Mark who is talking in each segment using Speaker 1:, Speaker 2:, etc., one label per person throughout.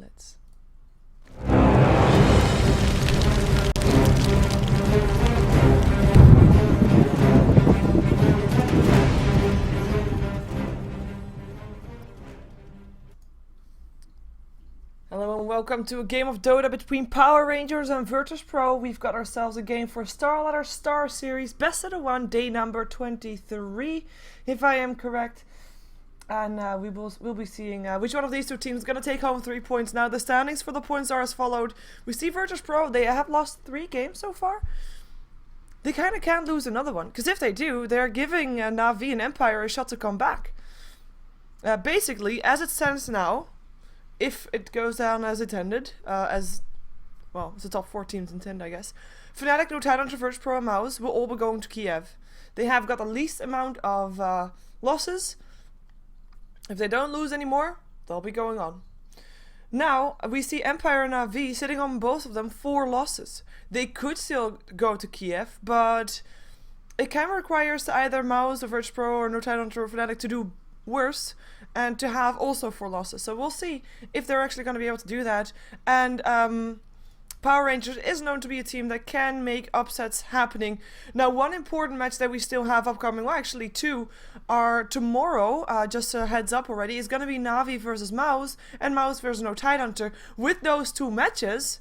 Speaker 1: let's. Hello and welcome to a game of Dota between Power Rangers and Virtus.pro. We've got ourselves a game for StarLadder Star Series, best of the one, day number 23, if I am correct. And we'll be seeing which one of these two teams is going to take home 3 points. Now the standings for the points are as followed. We see Virtus.pro, they have lost 3 games so far. They kind of can't lose another one, because if they do, they're giving Na'Vi and Empire a shot to come back. Basically, as it stands now, if it goes down as intended, as the top 4 teams intend, I guess, Fnatic, No Tidehunter, Virtus.pro and Mouse will all be going to Kiev. They have got the least amount of losses. If they don't lose anymore, they'll be going on. Now, we see Empire and Na'Vi sitting on both of them 4 losses. They could still go to Kiev, but it kind of requires either Mouse or Virtus.pro or No Tidehunter or Fnatic to do worse and to have also 4 losses. So we'll see if they're actually going to be able to do that. And Power Rangers is known to be a team that can make upsets happening. Now, one important match that we still have upcoming, well actually 2, are tomorrow, just a heads up already, is going to be Na'Vi versus Mouse and Mouse versus No Tidehunter. With those 2 matches,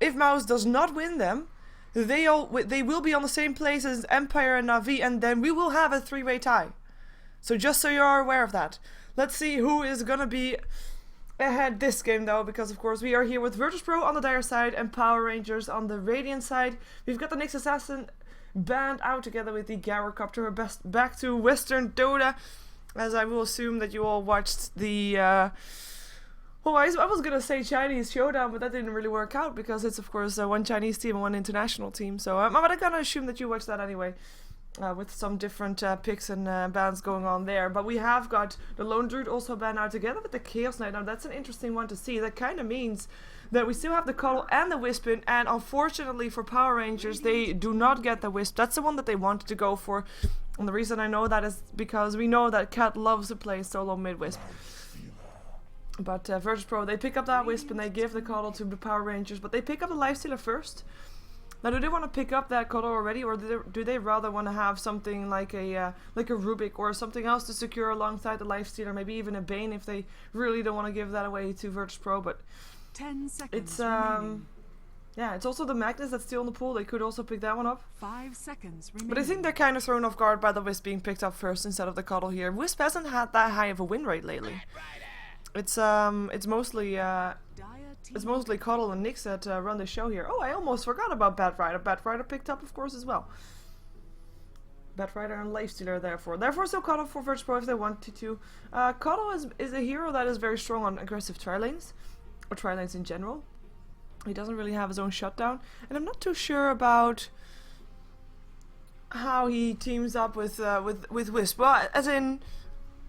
Speaker 1: if Mouse does not win them, they will be on the same place as Empire and Na'Vi, and then we will have a 3-way tie. So just so you are aware of that. Let's see who is going to be ahead this game though, because of course we are here with Virtus.pro on the Dire side and Power Rangers on the Radiant side. We've got the Nyx Assassin band out together with the Gyrocopter. We're back to Western Dota, as I will assume that you all watched the I was gonna say Chinese Showdown, but that didn't really work out because it's of course one Chinese team and one international team, so I'm gonna assume that you watched that anyway. With some different picks and bans going on there. But we have got the Lone Druid also banned out together with the Chaos Knight. Now that's an interesting one to see. That kind of means that we still have the Cuddle and the Wispin, and unfortunately for Power Rangers, they do not get the Wisp. That's the one that they wanted to go for. And the reason I know that is because we know that Cat loves to play solo mid-Wisp. But Virtus.pro, they pick up that Wisp and they give the Cuddle to the Power Rangers, but they pick up the Lifestealer first. Now, do they want to pick up that Cuddle already, or do they rather want to have something like a Rubik or something else to secure alongside the Lifestealer, maybe even a Bane if they really don't want to give that away to Virtus.pro? But
Speaker 2: 10 seconds
Speaker 1: it's
Speaker 2: remaining.
Speaker 1: yeah, it's also the Magnus that's still in the pool. They could also pick that one up.
Speaker 2: 5 seconds remaining.
Speaker 1: But I think they're kind of thrown off guard by the Wisp being picked up first instead of the Cuddle here. Wisp hasn't had that high of a win rate lately. It's mostly Cuddle and Nyx that run the show here. Oh, I almost forgot about Batrider. Batrider picked up, of course, as well. Batrider and Lifestealer, therefore still Cuddle for Virtus.pro if they wanted to. Cuddle is a hero that is very strong on aggressive tri-lanes, or tri-lanes in general. He doesn't really have his own shutdown, and I'm not too sure about how he teams up with Wisp. Well, as in,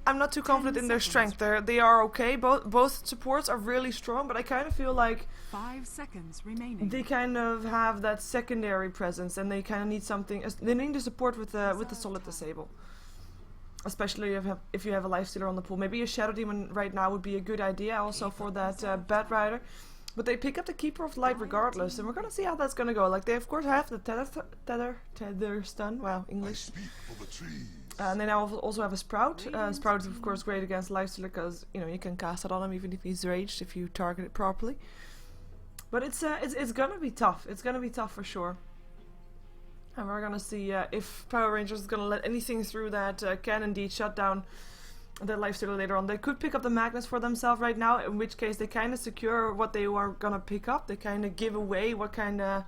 Speaker 1: I'm not too confident in their strength. They are okay. Both supports are really strong, but I kind of feel like
Speaker 2: 5 seconds remaining.
Speaker 1: they kind of have that secondary presence, and they kind of need something. They need the support with the solid disable, especially if you have a Lifestealer on the pool. Maybe a Shadow Demon right now would be a good idea, also for that Batrider. But they pick up the Keeper of Light regardless, and we're gonna see how that's gonna go. Like, they of course have the tether stun. Wow, English. And they now also have a Sprout. Sprout is of course great against Lifestealer because you can cast it on him even if he's raged if you target it properly. But it's gonna be tough. It's gonna be tough for sure. And we're gonna see if Power Rangers is gonna let anything through that can indeed shut down the Lifestealer later on. They could pick up the Magnus for themselves right now, in which case they kind of secure what they are gonna pick up. They kind of give away what kind of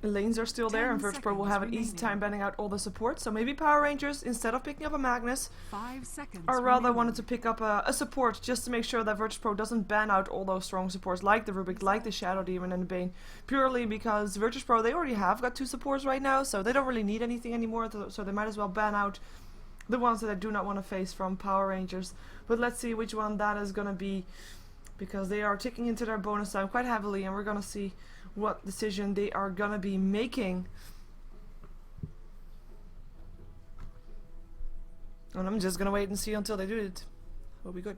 Speaker 1: lanes are still there, and Virtus.pro will have an easy time banning out all the support. So maybe Power Rangers, instead of picking up a Magnus,
Speaker 2: 5 seconds
Speaker 1: or rather
Speaker 2: remaining.
Speaker 1: wanted to pick up a support just to make sure that Virtus.pro doesn't ban out all those strong supports like the Rubik, like the Shadow Demon and the Bane, purely because Virtus.pro, they already have got 2 supports right now, so they don't really need anything anymore, so they might as well ban out the ones that I do not want to face from Power Rangers. But let's see which one that is going to be, because they are ticking into their bonus time quite heavily, and we're going to see what decision they are gonna be making. And I'm just gonna wait and see until they do it. Will be good.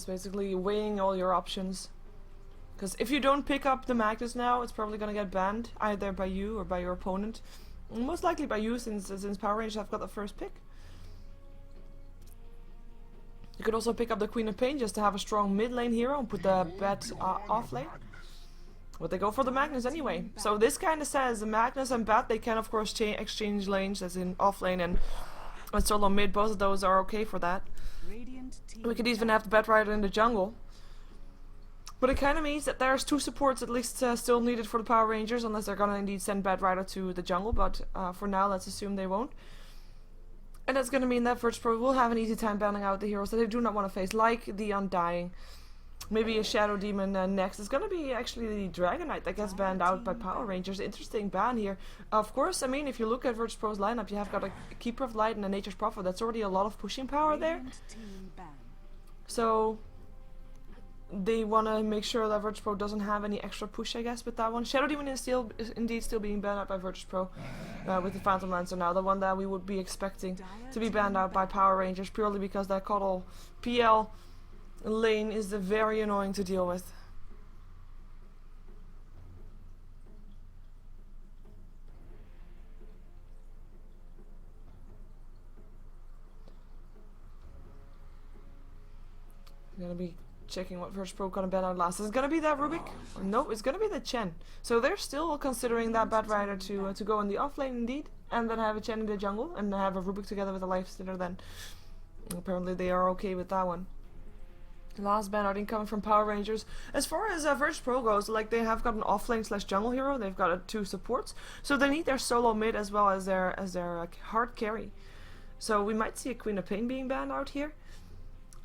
Speaker 1: It's basically weighing all your options. Because if you don't pick up the Magnus now, it's probably gonna get banned either by you or by your opponent. Most likely by you, since Power Rangers have got the first pick. You could also pick up the Queen of Pain just to have a strong mid lane hero and put the Bat off lane. But they go for the Magnus anyway. So this kind of says the Magnus and Bat, they can of course exchange lanes, as in off lane and solo mid. Both of those are okay for that. We could even have the Bat Rider in the jungle. But it kind of means that there's 2 supports at least still needed for the Power Rangers, unless they're gonna indeed send Bat Rider to the jungle. But for now, let's assume they won't. And that's gonna mean that virtus.pro will have an easy time banning out the heroes that they do not want to face, like the Undying. Maybe a Shadow Demon next. It's gonna be actually the Dragon Knight that gets banned out by Power Rangers. Interesting ban here. Of course, I mean, if you look at virtus.pro's lineup, you have got a Keeper of Light and a Nature's Prophet. That's already a lot of pushing power there. So they want to make sure that virtus.pro doesn't have any extra push, I guess, with that one. Shadow Demon is indeed still being banned out by virtus.pro with the Phantom Lancer now, the one that we would be expecting to be banned out by Power Rangers, purely because that Cuddle PL lane is very annoying to deal with. I'm gonna be checking what virtus.pro gonna ban out last. Is it gonna be that Rubik? No, it's gonna be the Chen. So they're still considering that Bat Rider to go in the off lane indeed, and then have a Chen in the jungle, and have a Rubik together with a Lifestealer then. Apparently they are okay with that one. Last ban out incoming from Power Rangers. As far as virtus.pro goes, like, they have got an offlane / jungle hero. They've got 2 supports, so they need their solo mid as well as their hard carry. So we might see a Queen of Pain being banned out here,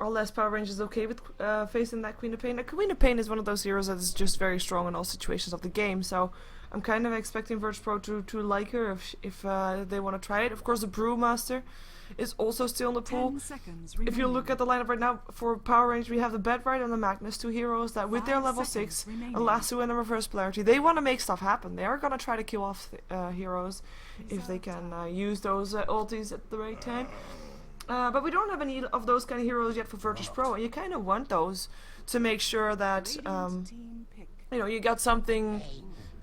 Speaker 1: unless Power Rangers is okay with facing that Queen of Pain. A Queen of Pain is one of those heroes that is just very strong in all situations of the game. So I'm kind of expecting virtus.pro to like her if they want to try it. Of course, the Brewmaster is also still in the pool. If you look at the lineup right now for Power Rangers, we have the Bat Rider and the Magnus, 2 heroes that with their level 6, a lasso and a reverse polarity, they want to make stuff happen. They are going to try to kill off heroes if they can use those ultis at the right time. But we don't have any of those kind of heroes yet for virtus.pro, and you kind of want those to make sure that you know, you got something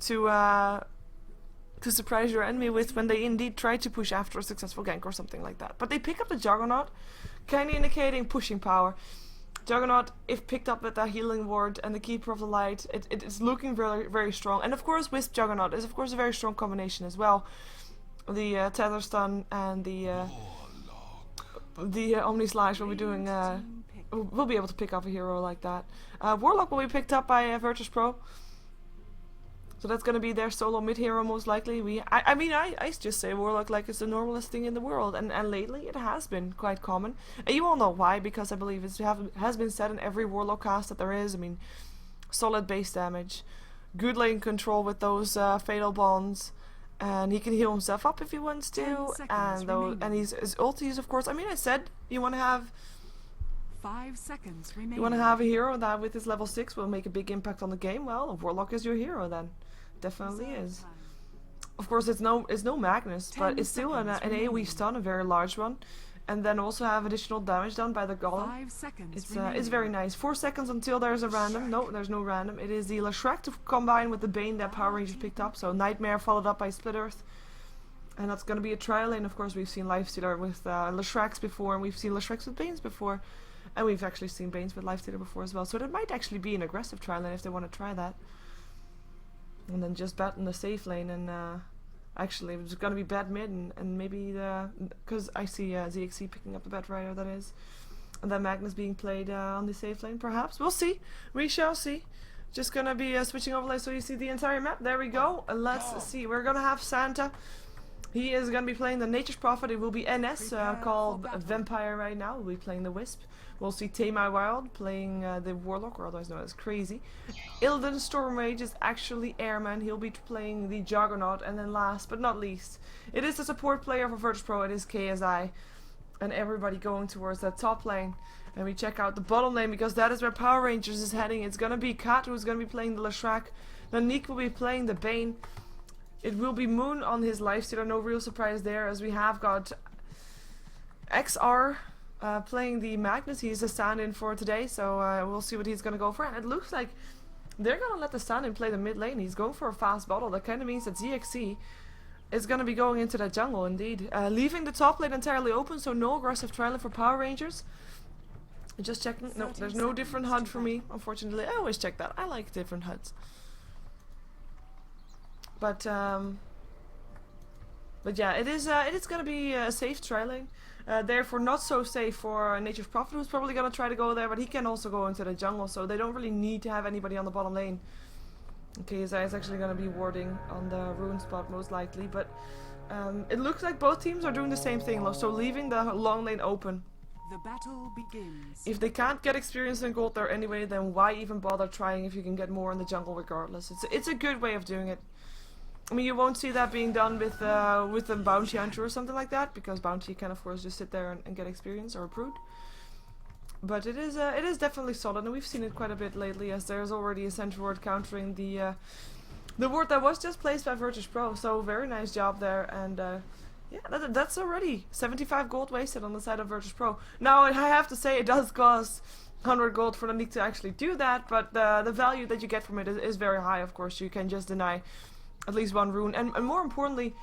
Speaker 1: to surprise your enemy with when they indeed try to push after a successful gank or something like that. But they pick up the Juggernaut, kind of indicating pushing power. Juggernaut, if picked up with that healing ward and the Keeper of the Light, it is looking very, very strong. And of course, Wisp Juggernaut is of course a very strong combination as well. The Tether Stun and the Omni Slash will be doing. We'll be able to pick up a hero like that. Warlock will be picked up by virtus.pro. So that's gonna be their solo mid hero most likely. I mean I just say Warlock like it's the normalest thing in the world, and lately it has been quite common. And you all know why, because I believe it has been said in every Warlock cast that there is. I mean, solid base damage, good lane control with those fatal bonds, and he can heal himself up if he wants to, and his ultis, of course. I mean, I said you want to have
Speaker 2: 5 seconds remaining.
Speaker 1: You want to have a hero that with his level 6 will make a big impact on the game. Well, Warlock is your hero then. Definitely is. Of course, it's no Magnus, but it's still an AoE stun, a very large one, and then also have additional damage done by the Golem.
Speaker 2: 5 seconds
Speaker 1: It's very nice. 4 seconds until there's a random. No, there's no random. It is the Leshrac to combine with the Bane that Power Rangers picked up. So Nightmare followed up by Split Earth, and that's going to be a trial lane. Of course, we've seen Lifestealer with Leshracs before, and we've seen Leshracs with Banes before, and we've actually seen Banes with Lifestealer before as well. So that might actually be an aggressive trial lane if they want to try that. And then just bat in the safe lane, and actually it's gonna be bat mid, and maybe because I see ZXC picking up the Bat Rider, that is, and then Magnus being played on the safe lane. Perhaps we'll see. We shall see. Just gonna be switching overlay so you see the entire map. There we go. Let's see. We're gonna have Santa. He is gonna be playing the Nature's Prophet. It will be NS called Vampire right now. We'll be playing the Wisp. We'll see Tamai Wild playing the Warlock, or otherwise known as Crazy. Ilden Stormrage is actually Airman. He'll be playing the Juggernaut. And then last but not least, it is the support player for virtus.pro. It is KSI. And everybody going towards that top lane. And we check out the bottom lane, because that is where Power Rangers is heading. It's gonna be Kat who's gonna be playing the Leshrac. Then Nick will be playing the Bane. It will be Moon on his Lifestealer. No real surprise there, as we have got XR playing the Magnus. He's a stand-in for today, so we'll see what he's going to go for. And it looks like they're going to let the stand-in play the mid lane. He's going for a fast bottle. That kind of means that ZXC is going to be going into that jungle, indeed. Leaving the top lane entirely open, so no aggressive trialing for Power Rangers. Just checking. No, there's no different HUD for me, unfortunately. I always check that. I like different HUDs. But yeah, it is going to be a safe trialing. Therefore not so safe for Nature's Prophet, who's probably going to try to go there, but he can also go into the jungle, so they don't really need to have anybody on the bottom lane. Okay, KSI is actually going to be warding on the rune spot most likely, but it looks like both teams are doing the same thing, so leaving the long lane open.
Speaker 2: The battle begins.
Speaker 1: If they can't get experience and gold there anyway, then why even bother trying if you can get more in the jungle regardless? It's a good way of doing it. I mean, you won't see that being done with a bounty hunter or something like that, because bounty can of course just sit there and get experience or a prude. But it is definitely solid, and we've seen it quite a bit lately, as there's already a central ward countering the ward that was just placed by virtus.pro. So very nice job there, and yeah, that's already 75 gold wasted on the side of virtus.pro. Now I have to say it does cost 100 gold for the league to actually do that, but the value that you get from it is very high. Of course, you can just deny at least one rune, and more importantly,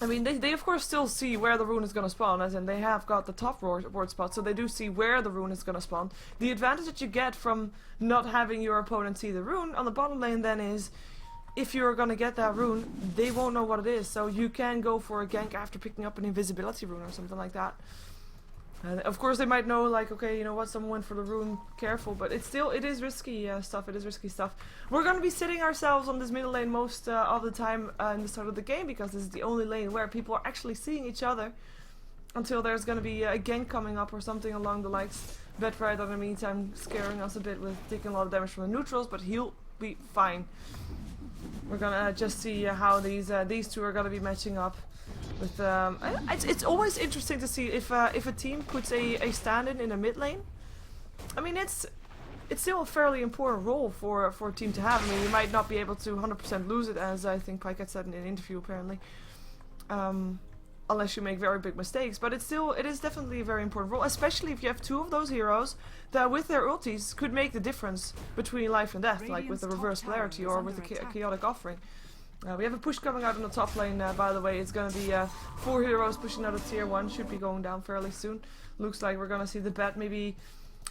Speaker 1: I mean, they of course still see where the rune is going to spawn, as in they have got the top ward spot, so they do see where the rune is going to spawn. The advantage that you get from not having your opponent see the rune on the bottom lane then is, if you're going to get that rune, they won't know what it is, so you can go for a gank after picking up an invisibility rune or something like that. Of course they might know, like, okay, you know what, someone went for the rune, careful, but it is risky stuff, We're going to be sitting ourselves on this middle lane most of the time in the start of the game, because this is the only lane where people are actually seeing each other, until there's going to be a gank coming up or something along the likes. Bedfire in the meantime scaring us a bit with taking a lot of damage from the neutrals, but he'll be fine. We're going to just see how these two are going to be matching up. With it's always interesting to see if a team puts a stand-in in a mid lane. I mean, it's still a fairly important role for a team to have. I mean, you might not be able to 100% lose it, as I think Pike had said in an interview apparently, unless you make very big mistakes. But it is definitely a very important role, especially if you have two of those heroes that with their ultis could make the difference between life and death, like with the reverse polarity or with the chaotic offering. We have a push coming out on the top lane, by the way. It's going to be 4 heroes pushing out of tier 1. Should be going down fairly soon. Looks like we're going to see the bat maybe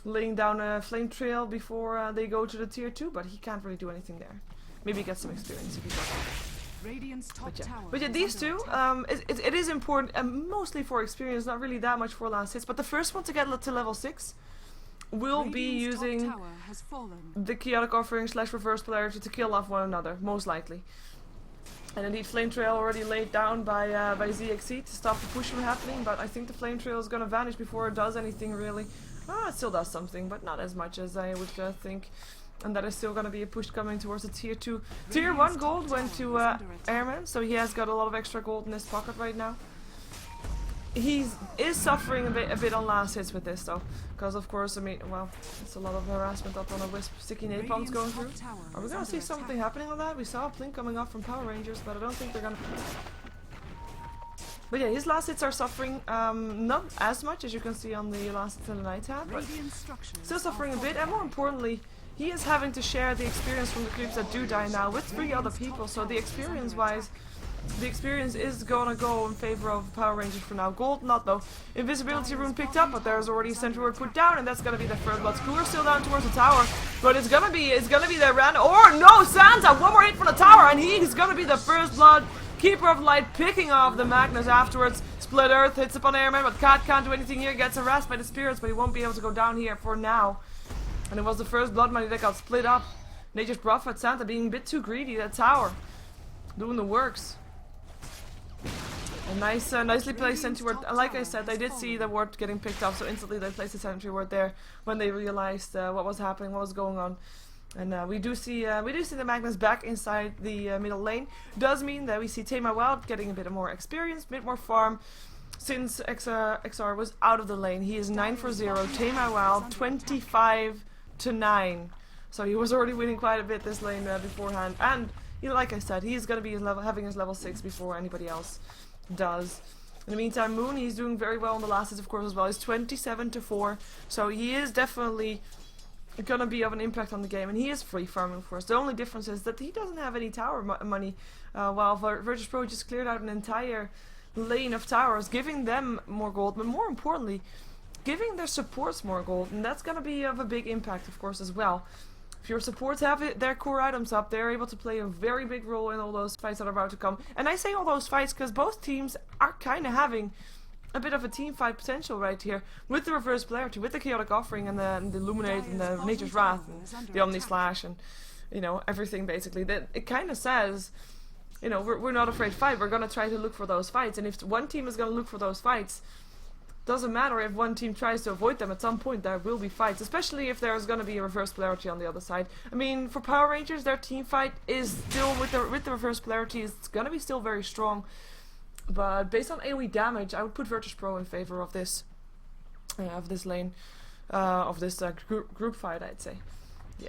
Speaker 1: laying down a flame trail before they go to the tier 2, but he can't really do anything there. Maybe get some experience if he's lucky. But yeah, these two, it is important, mostly for experience, not really that much for last hits. But the first one to get to level 6 will be using the chaotic offering / reverse polarity to kill off one another, most likely. And indeed, Flame Trail already laid down by ZXC to stop the push from happening, but I think the Flame Trail is going to vanish before it does anything really. It still does something, but not as much as I would think. And that is still going to be a push coming towards the tier 2. Tier 1 gold went to Airman, so he has got a lot of extra gold in his pocket right now. He is suffering a bit on last hits with this though, because of course, I mean, well, it's a lot of harassment up on a wisp. Sticky napalms going through. Are we gonna see something happening on that? We saw a blink coming off from Power Rangers, but I don't think they're gonna. But yeah, his last hits are suffering, not as much as you can see on the last hits in the night tab, but still suffering a bit, and more importantly, he is having to share the experience from the creeps that do die now with 3 other people, so the experience-wise, the experience is gonna go in favor of Power Rangers for now. Gold, not though. Invisibility rune picked up, but there's already a central ward put down, and that's gonna be the first blood. Cooler still down towards the tower, but it's gonna be the Ran. Or no, Santa! One more hit from the tower, and he's gonna be the first blood. Keeper of Light picking off the Magnus afterwards. Split Earth hits upon Airman, but Cat can't do anything here. Gets harassed by the spirits, but he won't be able to go down here for now. And it was the first blood money that got split up. Nature's Prophet, Santa being a bit too greedy. That tower doing the works. A nicely placed sentry ward. Like I said, they did see the ward getting picked up, so instantly they placed a sentry ward there when they realized what was happening, what was going on. And we do see the Magnus back inside the middle lane. Does mean that we see Tame Wild getting a bit more experience, a bit more farm. Since XR was out of the lane, he is 9 for 0. Tame Wild 25 to 9. So he was already winning quite a bit this lane beforehand. And you know, like I said, he's gonna be having his level 6 before anybody else does. In the meantime, Moon, he's doing very well on the last hits, of course, as well. He's 27-4, so he is definitely gonna be of an impact on the game, and he is free farming, of course. The only difference is that he doesn't have any tower money, while virtus.pro just cleared out an entire lane of towers, giving them more gold, but more importantly, giving their supports more gold, and that's gonna be of a big impact, of course, as well. If your supports have their core items up, they're able to play a very big role in all those fights that are about to come. And I say all those fights because both teams are kind of having a bit of a team fight potential right here, with the reverse polarity, with the chaotic offering and the illuminate and the nature's wrath and the omni slash and, you know, everything basically. That it kind of says, you know, we're not afraid to fight. We're gonna try to look for those fights, and if one team is gonna look for those fights, doesn't matter if one team tries to avoid them. At some point there will be fights, especially if there's gonna be a reverse polarity on the other side. I mean, for Power Rangers, their team fight is still with the reverse polarity. It's gonna be still very strong. But based on AoE damage, I would put virtus.pro in favor of this lane, of this group fight, I'd say. Yeah.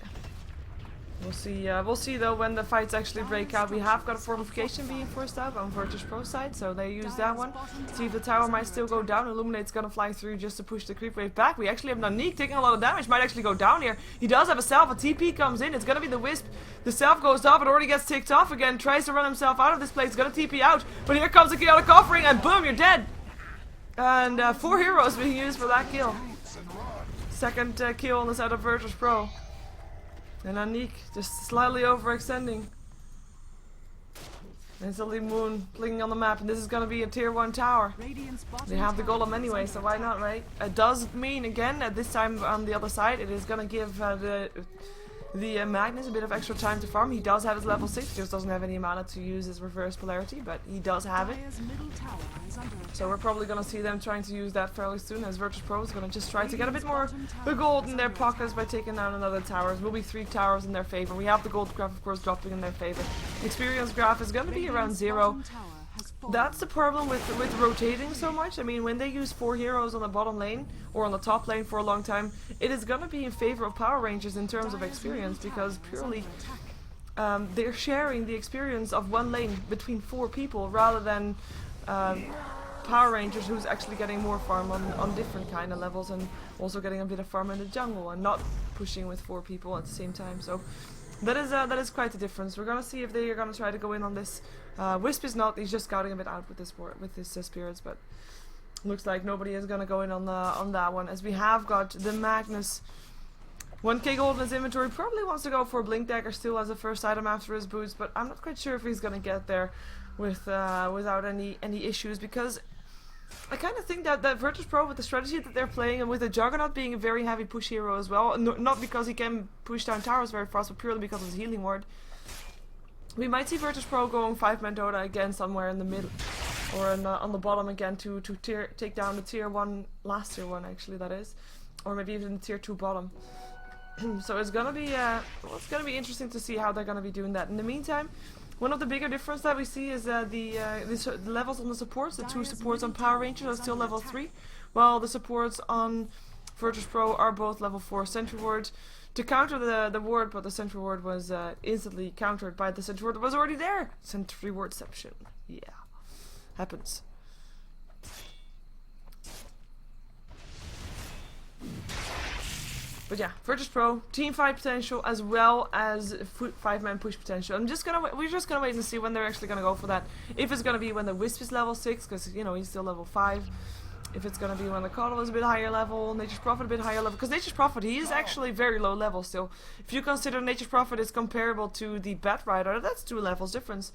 Speaker 1: We'll see though when the fights actually break out. We have got a fortification being forced out on virtus.pro side, so they use that one. See if the tower might still go down. Illuminate's gonna fly through just to push the creep wave back. We actually have Nanik taking a lot of damage, might actually go down here. He does have a self, a TP comes in, it's gonna be the Wisp. The self goes off, it already gets ticked off again, tries to run himself out of this place, gonna TP out, but here comes the chaotic offering and boom, you're dead! And 4 heroes being used for that kill. Second kill on the side of virtus.pro. And Anik just slightly overextending. Instantly Moon clicking on the map, and this is gonna be a tier 1 tower. They have the golem anyway, so why not, right? It does mean, again, at this time on the other side, it is gonna give the Magnus a bit of extra time to farm. He does have his level 6, just doesn't have any mana to use his reverse polarity, but he does have it. So we're probably gonna see them trying to use that fairly soon, as virtus.pro is gonna just try to get a bit more the gold in their pockets by taking down another tower. It will be 3 towers in their favor. We have the gold graph, of course, dropping in their favor. The experience graph is gonna be around 0. That's the problem with rotating so much. I mean, when they use 4 heroes on the bottom lane or on the top lane for a long time, it is gonna be in favor of Power Rangers in terms of experience, because purely they're sharing the experience of one lane between 4 people rather than Power Rangers who's actually getting more farm on different kind of levels, and also getting a bit of farm in the jungle and not pushing with 4 people at the same time. So that is quite the difference. We're gonna see if they are gonna try to go in on this. Wisp is not; he's just scouting a bit out with his spirits, but looks like nobody is gonna go in on that one, as we have got the Magnus. 1k gold in his inventory, probably wants to go for a Blink Dagger still as a first item after his boots, but I'm not quite sure if he's gonna get there without any issues, because I kind of think that virtus.pro, with the strategy that they're playing, and with the Juggernaut being a very heavy push hero as well, not because he can push down towers very fast, but purely because of his healing ward, we might see virtus.pro going 5-man Dota again somewhere in the middle, or on the bottom again to take down the tier 1, last tier 1 actually, that is, or maybe even the tier 2 bottom. So it's gonna be it's gonna be interesting to see how they're gonna be doing that. In the meantime, one of the bigger differences that we see is the levels on the supports. The 2 supports on Power Rangers are still level 3, while the supports on virtus.pro are both level 4. Sentry Ward to counter the ward, but the Sentry Ward was instantly countered by the Sentry Ward that was already there. Sentry Wardception. Yeah. Happens. But yeah, virtus.pro, team fight potential as well as 5-man push potential. We're just gonna wait and see when they're actually gonna go for that. If it's gonna be when the Wisp is level 6, because you know he's still level 5. If it's gonna be when the Coddle is a bit higher level, Nature's Prophet a bit higher level, because Nature's Prophet, he is actually very low level still. If you consider Nature's Prophet is comparable to the Bat Rider, that's 2 levels difference,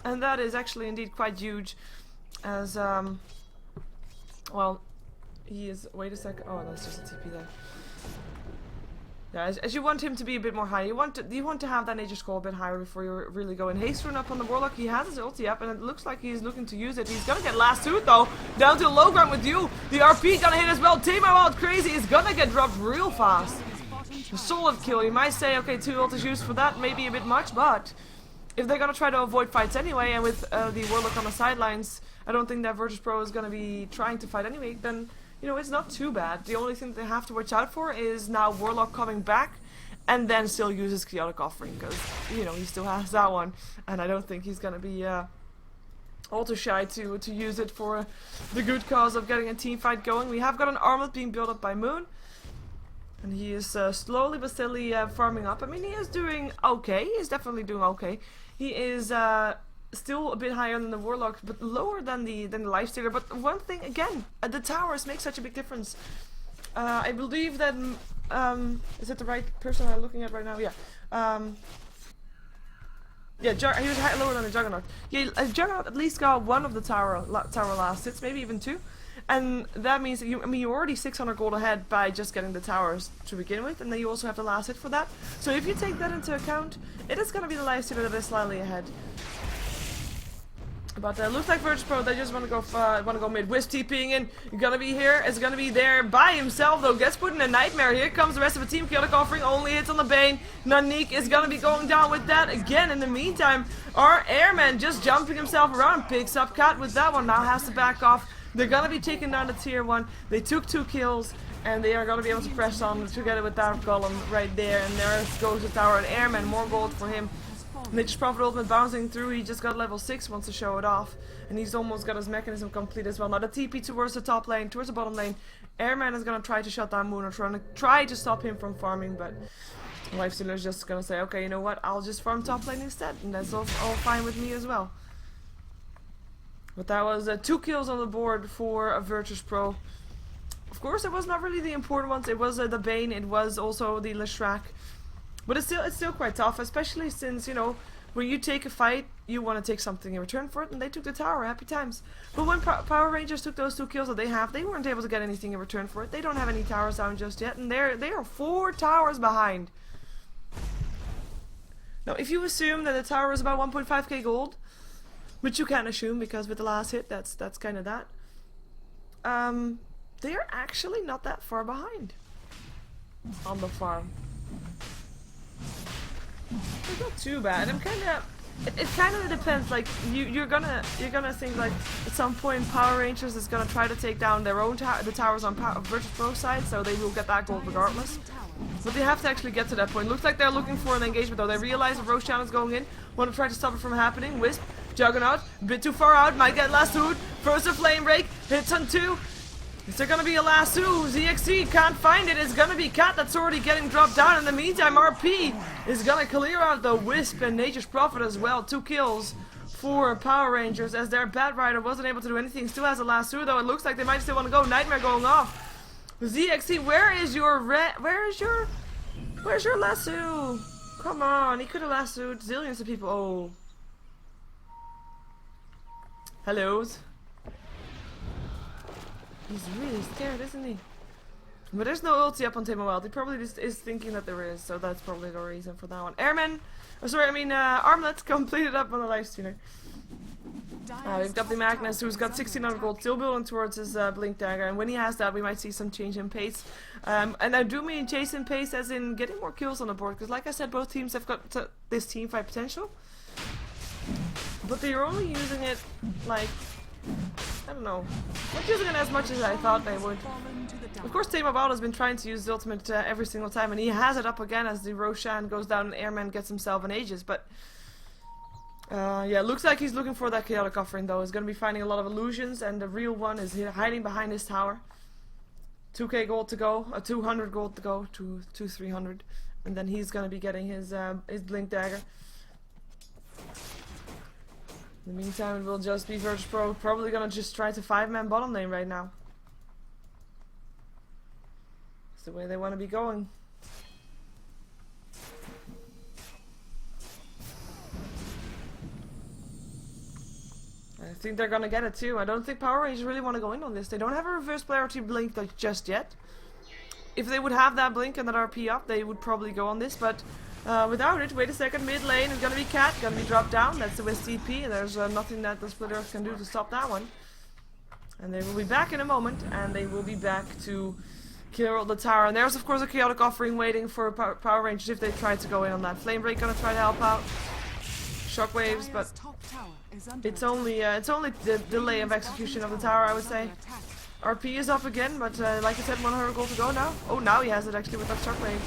Speaker 1: and that is actually indeed quite huge. As well, he is. Wait a second. Oh, that's just a TP there. Yeah, as you want him to be a bit more high, you want to have that nature score a bit higher before you really go in. Haste rune up on the Warlock, he has his ulti up, and it looks like he's looking to use it. He's gonna get last suit though, down to the low ground with you. The RP gonna hit as well. Tame Wild Crazy is gonna get dropped real fast. A solid kill. You might say, okay, 2 ultis used for that, maybe a bit much, but if they're gonna try to avoid fights anyway, and with the Warlock on the sidelines, I don't think that virtus.pro is gonna be trying to fight anyway, then you know, it's not too bad. The only thing they have to watch out for is now Warlock coming back and then still use his chaotic offering, because, you know, he still has that one, and I don't think he's gonna be all too shy to use it for the good cause of getting a team fight going. We have got an armlet being built up by Moon. And he is slowly but steadily farming up. I mean, he is doing okay. He is definitely doing okay. He is still a bit higher than the Warlock, but lower than the Lifestealer. But one thing, again, the towers make such a big difference. I believe that... is it the right person I'm looking at right now? Yeah. Yeah, he was lower than the Juggernaut. Yeah, Juggernaut at least got one of the tower last hits, maybe even two. And that means that you're already 600 gold ahead by just getting the towers to begin with, and then you also have the last hit for that. So if you take that into account, it is going to be the Lifestealer that is slightly ahead. But looks like virtus.pro, they just want to go mid. Wisp TPing in, gonna be here, is gonna be there by himself though, gets put in a nightmare. Here comes the rest of the team, chaotic offering, only hits on the Bane. Nanik is gonna be going down with that again. In the meantime, our airman just jumping himself around, picks up Cat with that one, now has to back off. They're gonna be taking down the tier 1, they took 2 kills, and they are gonna be able to press on together with that golem right there. And there goes the tower, and airman, more gold for him. Nature's Prophet ultimate bouncing through, he just got level 6, wants to show it off. And he's almost got his mechanism complete as well. Now the TP towards the top lane, towards the bottom lane. Airman is going to try to shut down Moon, or try to stop him from farming, but Lifestealer is just going to say, okay, you know what, I'll just farm top lane instead. And that's all fine with me as well. But that was 2 kills on the board for a virtus.pro. Of course, it was not really the important ones. It was the Bane, it was also the Leshrac. But it's still quite tough, especially since, you know, when you take a fight, you want to take something in return for it, and they took the tower, happy times. But when Power Rangers took those 2 kills that they have, they weren't able to get anything in return for it. They don't have any towers down just yet, and they are 4 towers behind. Now, if you assume that the tower is about 1.5k gold, which you can assume because with the last hit, that's kind of that. They are actually not that far behind on the farm. It's not too bad. I'm kind of. It kind of depends. Like you're gonna think like at some point Power Rangers is gonna try to take down their own the towers on virtus.pro side, so they will get that gold regardless. But they have to actually get to that point. Looks like they're looking for an engagement though. They realize that Roshan is going in. Want to try to stop it from happening. Wisp, Juggernaut, a bit too far out. Might get lassoed. Throws a flame break. Hits on 2. Is there gonna be a lasso? ZXC can't find it. It's gonna be Cat that's already getting dropped down. In the meantime, RP is gonna clear out the Wisp and Nature's Prophet as well. 2 kills for Power Rangers as their Bat Rider wasn't able to do anything. Still has a lasso though. It looks like they might still want to go. Nightmare going off. ZXC, where's your lasso? Come on, he could have lassoed zillions of people. Oh. Hellos. He's really scared, isn't he? But there's no ulti up on Timo Wild. He probably just is thinking that there is, so that's probably the reason for that one. Airman, Armlet completed up on the Lifestealer. We've got the Magnus, who's got 1600 gold, still building towards his Blink Dagger, and when he has that, we might see some change in pace. And I do mean change in pace as in getting more kills on the board, because like I said, both teams have got this team fight potential. But they're only using it, like, I don't know, not using it as much as I thought they would. Of course, Timo Wild has been trying to use the ultimate every single time, and he has it up again as the Roshan goes down and Airman gets himself an Aegis, but yeah, looks like he's looking for that chaotic offering though. He's going to be finding a lot of illusions, and the real one is hiding behind his tower. 2k gold to go, 200 gold to go, to 300, and then he's going to be getting his Blink Dagger. In the meantime, it will just be virtus.pro probably going to just try to 5-man bottom lane right now. It's the way they want to be going. I think they're gonna get it too. I don't think Power Rangers really want to go in on this. They don't have a reverse polarity blink like just yet. If they would have that blink and that RP up, they would probably go on this, but without it, wait a second, mid lane is gonna be Cat, gonna be dropped down. That's the West TP, and there's nothing that the Split Earth can do to stop that one. And they will be back in a moment, and they will be back to kill the tower. And there's of course a chaotic offering waiting for Power Rangers if they try to go in on that. Flame Break gonna try to help out. Shockwaves, but it's only the delay of execution of the tower, I would say. RP is up again, but like I said, 100 gold to go now. Oh, now he has it actually with that Shockwave.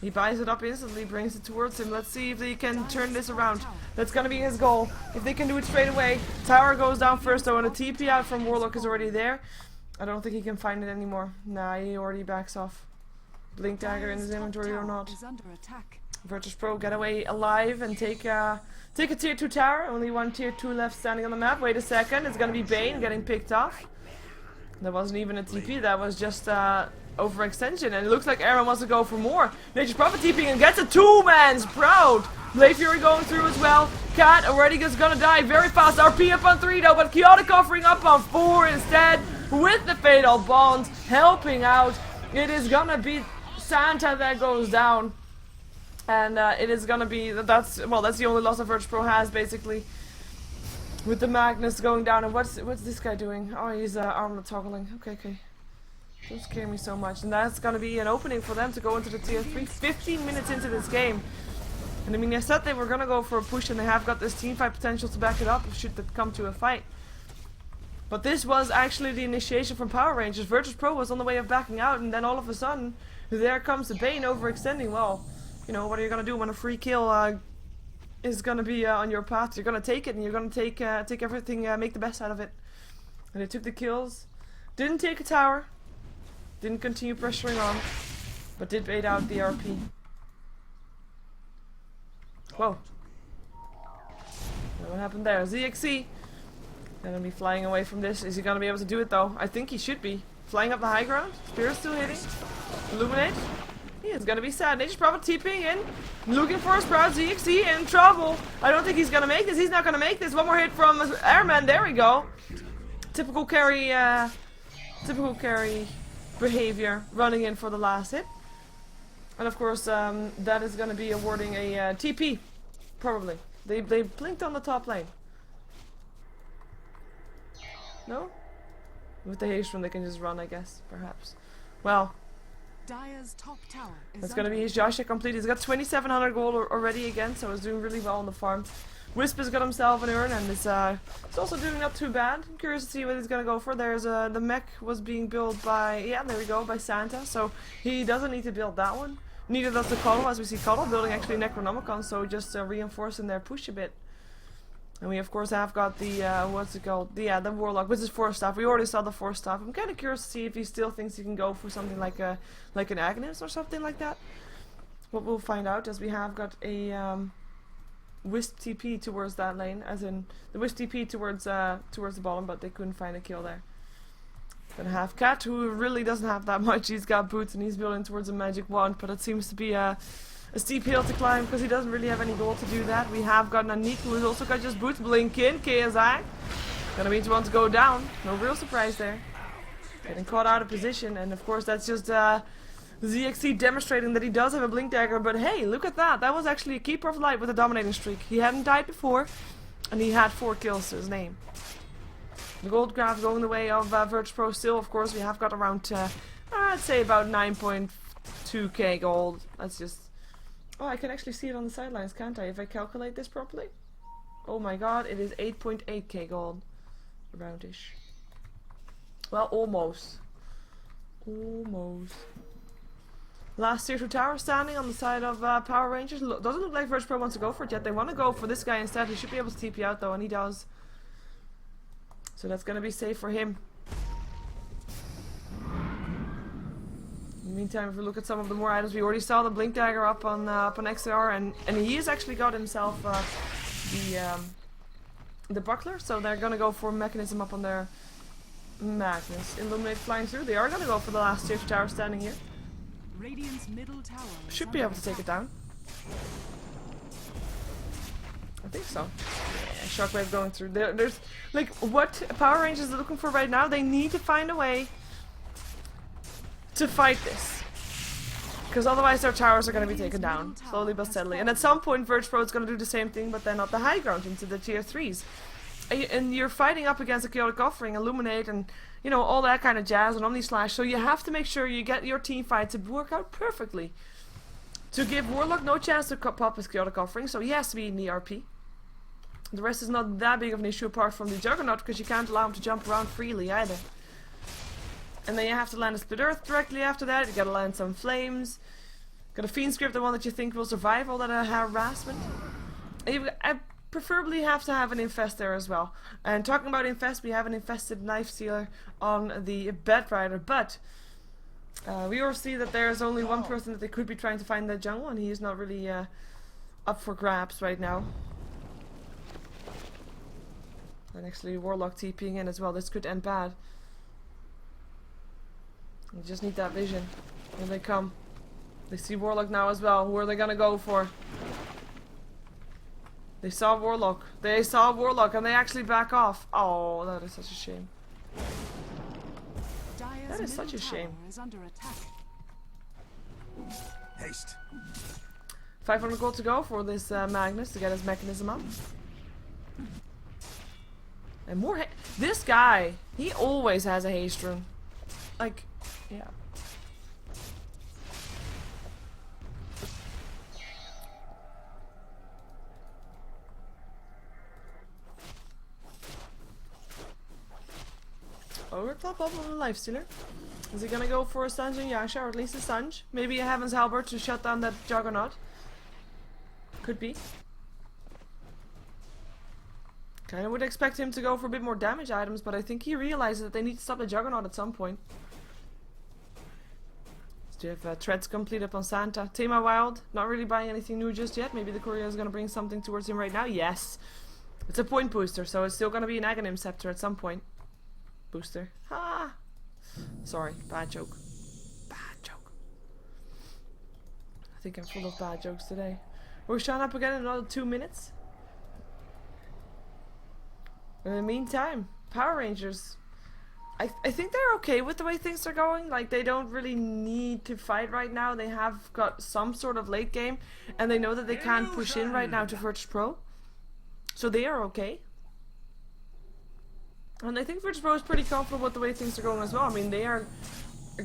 Speaker 1: He buys it up instantly, brings it towards him. Let's see if they can turn this around. That's gonna be his goal. If they can do it straight away. Tower goes down first though, and a TP out from Warlock is already there. I don't think he can find it anymore. Nah, he already backs off. Blink dagger in his inventory or not. virtus.pro get away alive and take a tier 2 tower. Only one tier 2 left standing on the map. Wait a second, it's gonna be Bane getting picked off. That wasn't even a TP, that was just overextension, and it looks like Aaron wants to go for more. Nature's Prophet TPing and gets a 2-man's proud. Blade Fury going through as well. Cat already is gonna die very fast. RP up on 3 though, but Chaotic offering up on 4 instead with the Fatal Bond helping out. It is gonna be Santa that goes down, and it is gonna be that's the only loss that virtus.pro has basically. With the Magnus going down, and what's this guy doing? Oh, he's armor toggling. Okay. Don't scare me so much. And that's gonna be an opening for them to go into the tier 3. 15 minutes into this game. And I mean, they said they were gonna go for a push, and they have got this team fight potential to back it up should it come to a fight. But this was actually the initiation from Power Rangers. virtus.pro was on the way of backing out, and then all of a sudden, there comes the Bane overextending. Well, you know, what are you gonna do when a free kill is gonna be on your path? You're gonna take it, and you're gonna take everything, make the best out of it. And they took the kills, didn't take a tower, didn't continue pressuring on, but did bait out the RP. Whoa! What happened there? ZXC gonna be flying away from this. Is he gonna be able to do it though? I think he should be. Flying up the high ground. Spear still hitting. Illuminate. He is gonna be sad. Nature's Prophet TPing in. Looking for a sprout. ZXC in trouble. I don't think he's gonna make this. He's not gonna make this. One more hit from Airman. There we go. Typical carry behavior. Running in for the last hit. And of course, that is gonna be awarding a TP. Probably. They blinked on the top lane. No? With the haste run they can just run, I guess. Perhaps. Well.
Speaker 2: Dire's top tower is
Speaker 1: That's gonna be his Joshua complete. He's got 2,700 gold already again, so he's doing really well on the farm. Wisp has got himself an urn, and it's also doing not too bad. I'm curious to see what he's gonna go for. There's the mech was being built by, yeah, there we go, by Santa, so he doesn't need to build that one. Neither does the Cuddle, as we see Cuddle building actually Necronomicon, so just reinforcing their push a bit. And we of course have got the, what's it called? The Warlock, which is 4-staff. We already saw the 4-staff. I'm kind of curious to see if he still thinks he can go for something like an Agnes or something like that. But we'll find out, as we have got a Wisp TP towards that lane, as in the Wisp TP towards the bottom, but they couldn't find a kill there. Gonna have Cat, who really doesn't have that much. He's got boots and he's building towards a magic wand, but it seems to be a steep hill to climb because he doesn't really have any gold to do that. We have got Nanik, who's also got just boots. Blink in, KSI. Gonna be the one to go down. No real surprise there. Getting caught out of position, and of course that's just ZXC demonstrating that he does have a blink dagger. But hey, look at that. That was actually a keeper of light with a dominating streak. He hadn't died before, and he had 4 kills to his name. The gold graph going the way of virtus.pro still. Of course, we have got around, I'd say about 9.2k gold. That's just... Oh, I can actually see it on the sidelines, can't I? If I calculate this properly? Oh my god, it is 8.8k gold. Aroundish. Well, almost. Almost. Last tier 2 tower standing on the side of Power Rangers. Doesn't look like virtus.pro wants to go for it yet. They want to go for this guy instead. He should be able to TP out though, and he does. So that's gonna be safe for him. In the meantime, if we look at some of the more items, we already saw the blink dagger up on XR, and he has actually got himself the buckler. So they're gonna go for mechanism up on their Magnus. Illuminate flying through. They are gonna go for the last tier 2 tower standing here.
Speaker 2: Radiant's middle tower
Speaker 1: Should be able to take it down. I think so. Yeah, shockwave going through. There's like what Power Rangers are looking for right now. They need to find a way to fight this, because otherwise their towers are going to be taken down slowly but steadily. And at some point, virtus.pro is going to do the same thing, but then up the high ground into the tier 3s. And you're fighting up against a chaotic offering, Illuminate, and you know all that kind of jazz, and Omni Slash. So you have to make sure you get your team fight to work out perfectly to give Warlock no chance to pop his chaotic offering. So he has to be in the RP. The rest is not that big of an issue apart from the Juggernaut, because you can't allow him to jump around freely either. And then you have to land a Split Earth directly after that. You gotta land some Flames. Got a Fiend Script, the one that you think will survive all that harassment. I preferably have to have an Infest there as well. And talking about Infest, we have an Infested Knife Stealer on the Bedrider, but we all see that there is only one person that they could be trying to find in the jungle, and he is not really up for grabs right now. And actually Warlock TPing in as well. This could end bad. You just need that vision. Here they come. They see Warlock now as well. Who are they gonna go for? They saw Warlock. They saw Warlock and they actually back off. Oh, that is such a shame. That is such a shame.
Speaker 2: Is under attack.
Speaker 3: Haste.
Speaker 1: 500 gold to go for this Magnus to get his mechanism up. And more this guy, he always has a haste rune. Like, yeah. Over top up on the Lifestealer. Is he gonna go for a Sanj and Yasha, or at least a Sanj? Maybe a Heaven's Halberd to shut down that Juggernaut. Could be. Kinda would expect him to go for a bit more damage items, but I think he realizes that they need to stop the Juggernaut at some point. So you have Treads complete up on Santa. Tema Wild, not really buying anything new just yet. Maybe the courier is gonna bring something towards him right now. Yes! It's a point booster, so it's still gonna be an Aghanim Scepter at some point. Booster. Ha! Sorry, bad joke. Bad joke. I think I'm full of bad jokes today. We're showing up again in another 2 minutes. In the meantime, Power Rangers. I think they're okay with the way things are going. Like, they don't really need to fight right now. They have got some sort of late game, and they know that they can't push in right now to virtus.pro. So they are okay. And I think virtus.pro is pretty comfortable with the way things are going as well. I mean, they are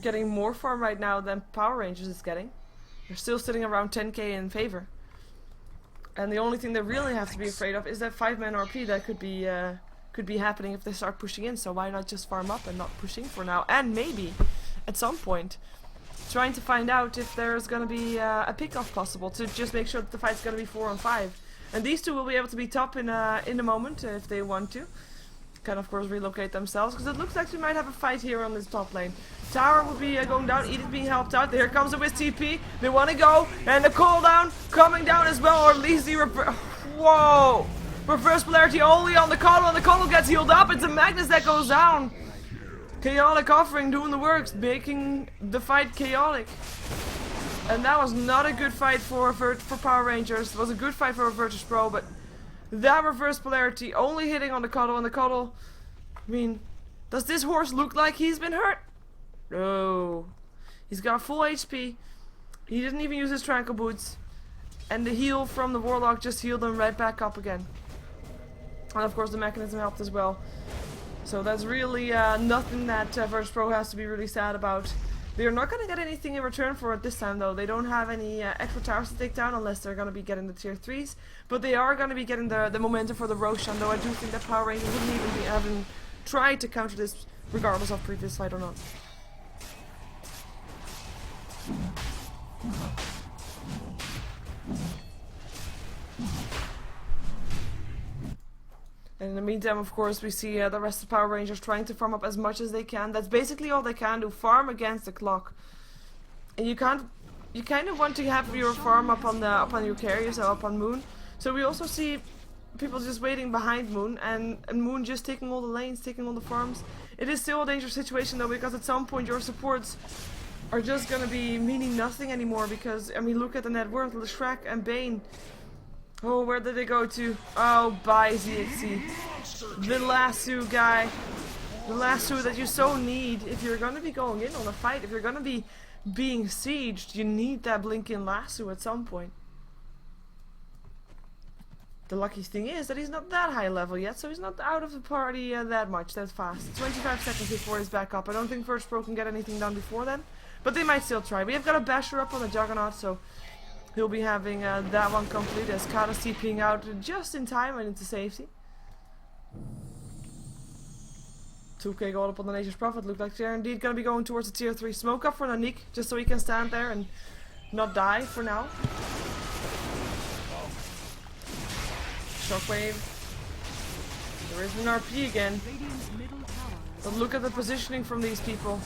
Speaker 1: getting more farm right now than Power Rangers is getting. They're still sitting around 10k in favor. And the only thing they really have to be afraid of is that 5-man RP that could be happening if they start pushing in. So why not just farm up and not pushing for now? And maybe, at some point, trying to find out if there's going to be a pick-off possible to just make sure that the fight's going to be 4 on 5. And these two will be able to be top in a moment if they want to. Can of course relocate themselves, because it looks like we might have a fight here on this top lane. Tower will be going down, Edith being helped out. Here comes the with TP. They want to go, and the cooldown coming down as well, or at least the whoa! Reverse polarity only on the Coddle, and the Coddle gets healed up. It's a Magnus that goes down. Chaotic Offering doing the works, making the fight chaotic. And that was not a good fight for Power Rangers. It was a good fight for virtus.pro, but that reverse polarity only hitting on the Coddle, and the Coddle, I mean, does this horse look like he's been hurt? No. He's got full HP. He didn't even use his Tranquil Boots. And the heal from the Warlock just healed him right back up again. And of course the mechanism helped as well. So that's really nothing that virtus.pro has to be really sad about. They're not going to get anything in return for it this time though. They don't have any extra towers to take down unless they're going to be getting the tier 3s. But they are going to be getting the momentum for the Roshan, though I do think that Power Rangers wouldn't even be having tried to counter this regardless of previous fight or not. And in the meantime, of course, we see the rest of Power Rangers trying to farm up as much as they can. That's basically all they can do, farm against the clock. And you kind of want to have your farm up on your carrier, so up on Moon. So we also see people just waiting behind Moon, and Moon just taking all the lanes, taking all the farms. It is still a dangerous situation though, because at some point your supports are just gonna be meaning nothing anymore. Because I mean, look at the net worth, Shrek and Bane. Oh, where did they go to? Oh, bye ZXC. The lasso guy. The lasso that you so need if you're gonna be going in on a fight. If you're gonna be being sieged, you need that blinking lasso at some point. The lucky thing is that he's not that high level yet, so he's not out of the party that much, that fast. 25 seconds before he's back up. I don't think virtus.pro can get anything done before then, but they might still try. We have got a Basher up on the Juggernaut, so he'll be having that one complete as Kata's TPing out just in time and into safety. 2k gold up on the Nature's Prophet. Look like they're indeed going to be going towards the tier 3 smoke up for Nanik, just so he can stand there and not die for now. Shockwave. There is an RP again.
Speaker 2: Radiant's middle tower is
Speaker 1: But look at the positioning from these people.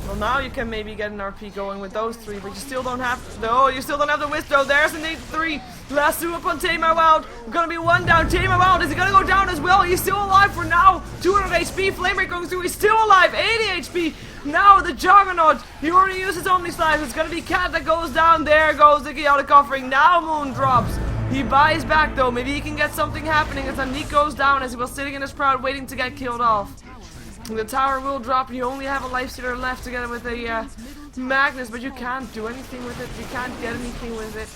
Speaker 1: Well, now you can maybe get an RP going with those three, but you still don't have. No, you still don't have the Wisp though. There's an 8-3. Last two up on Tamer Wild. Gonna be one down. Tamer Wild, is he gonna go down as well? He's still alive for now. 200 HP. Flame Rate goes through. He's still alive. 80 HP. Now the Juggernaut. He already used his Omni Slash. It's gonna be Cat that goes down. There goes the chaotic offering. Now Moon drops. He buys back though. Maybe he can get something happening as Nick goes down as he was sitting in his crowd waiting to get killed off. The tower will drop. You only have a life stealer left together with a Magnus, but you can't do anything with it. You can't get anything with it.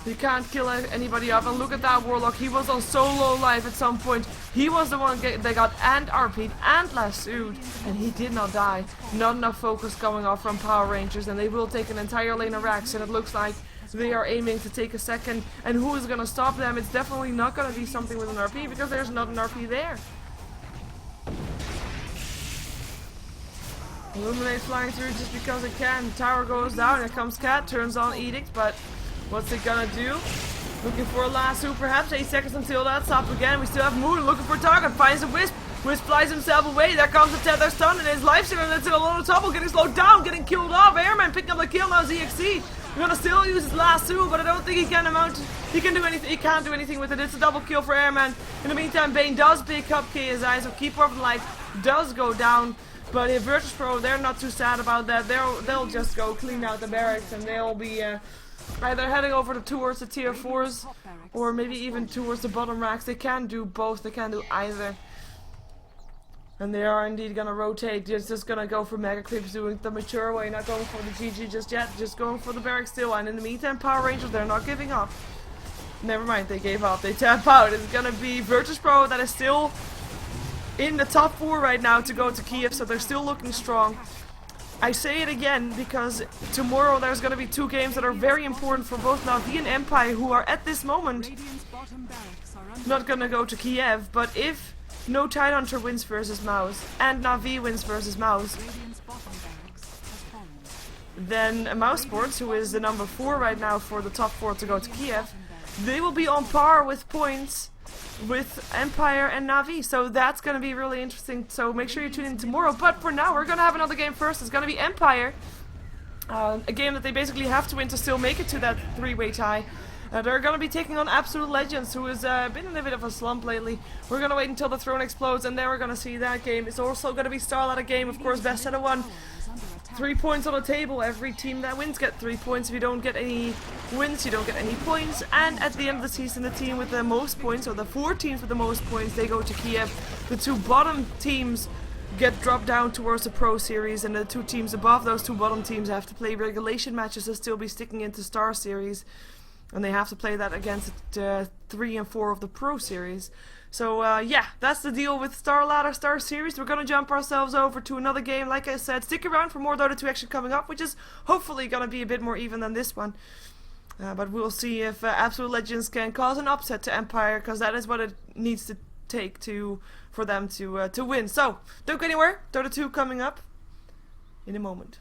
Speaker 1: You can't kill anybody up. And look at that Warlock. He was on so low life at some point. He was the one that got and RP'd and lassoed, and he did not die. Not enough focus coming off from Power Rangers, and they will take an entire lane of racks, and it looks like they are aiming to take a second. And who is going to stop them? It's definitely not going to be something with an RP, because there's not an RP there. Illuminate flying through just because it can. Tower goes down. Here comes Cat. Turns on Edict, but what's it gonna do? Looking for a lasso, perhaps. 8 seconds until that. Stop again. We still have Moon looking for a target. Finds a Wisp. Wisp flies himself away. There comes the Tether Stun and his life stealer. And it's in a lot of trouble. Getting slowed down. Getting killed off. Airman picking up the kill now. ZXC. We're gonna still use his lasso, but I don't think he can He can do anything. He can't do anything with it. It's a double kill for Airman. In the meantime, Bane does pick up KSI, so Keeper of Life does go down. But if virtus.pro, they're not too sad about that. They'll just go clean out the barracks, and they'll be either heading over towards the tier 4s, or maybe even towards the bottom racks. They can do both. They can do either. And they are indeed gonna rotate. They're just gonna go for mega creeps, doing the mature way, not going for the GG just yet. Just going for the barracks still. And in the meantime, Power Rangers, they're not giving up. Never mind, they gave up. They tap out. It's gonna be virtus.pro that is still in the top 4 right now to go to Kiev, so they're still looking strong. I say it again because tomorrow there's going to be 2 games that are very important for both Na'Vi and Empire, who are at this moment not going to go to Kiev. But if no Tidehunter wins versus Mouse and Na'Vi wins versus Mouse, then Mouse Sports, who is the number 4 right now for the top 4 to go to Kiev, they will be on par with points with Empire and Na'Vi, so that's going to be really interesting. So make sure you tune in tomorrow. But for now, we're going to have another game first. It's going to be Empire, a game that they basically have to win to still make it to that 3-way tie. They're going to be taking on Absolute Legends, who has been in a bit of a slump lately. We're going to wait until the throne explodes, and then we're going to see that game. It's also going to be StarLadder game, of course, best out of 1. 3 points on the table. Every team that wins get 3 points. If you don't get any wins, you don't get any points. And at the end of the season, the team with the most points, or the 4 teams with the most points, they go to Kiev. The 2 bottom teams get dropped down towards the Pro Series, and the 2 teams above those 2 bottom teams have to play regulation matches to still be sticking into Star Series. And they have to play that against 3 and 4 of the Pro Series. So yeah, that's the deal with StarLadder Star Series. We're gonna jump ourselves over to another game. Like I said, stick around for more Dota 2 action coming up, which is hopefully gonna be a bit more even than this one. But we'll see if Absolute Legends can cause an upset to Empire, because that is what it needs to take for them to win. So don't go anywhere. Dota 2 coming up in a moment.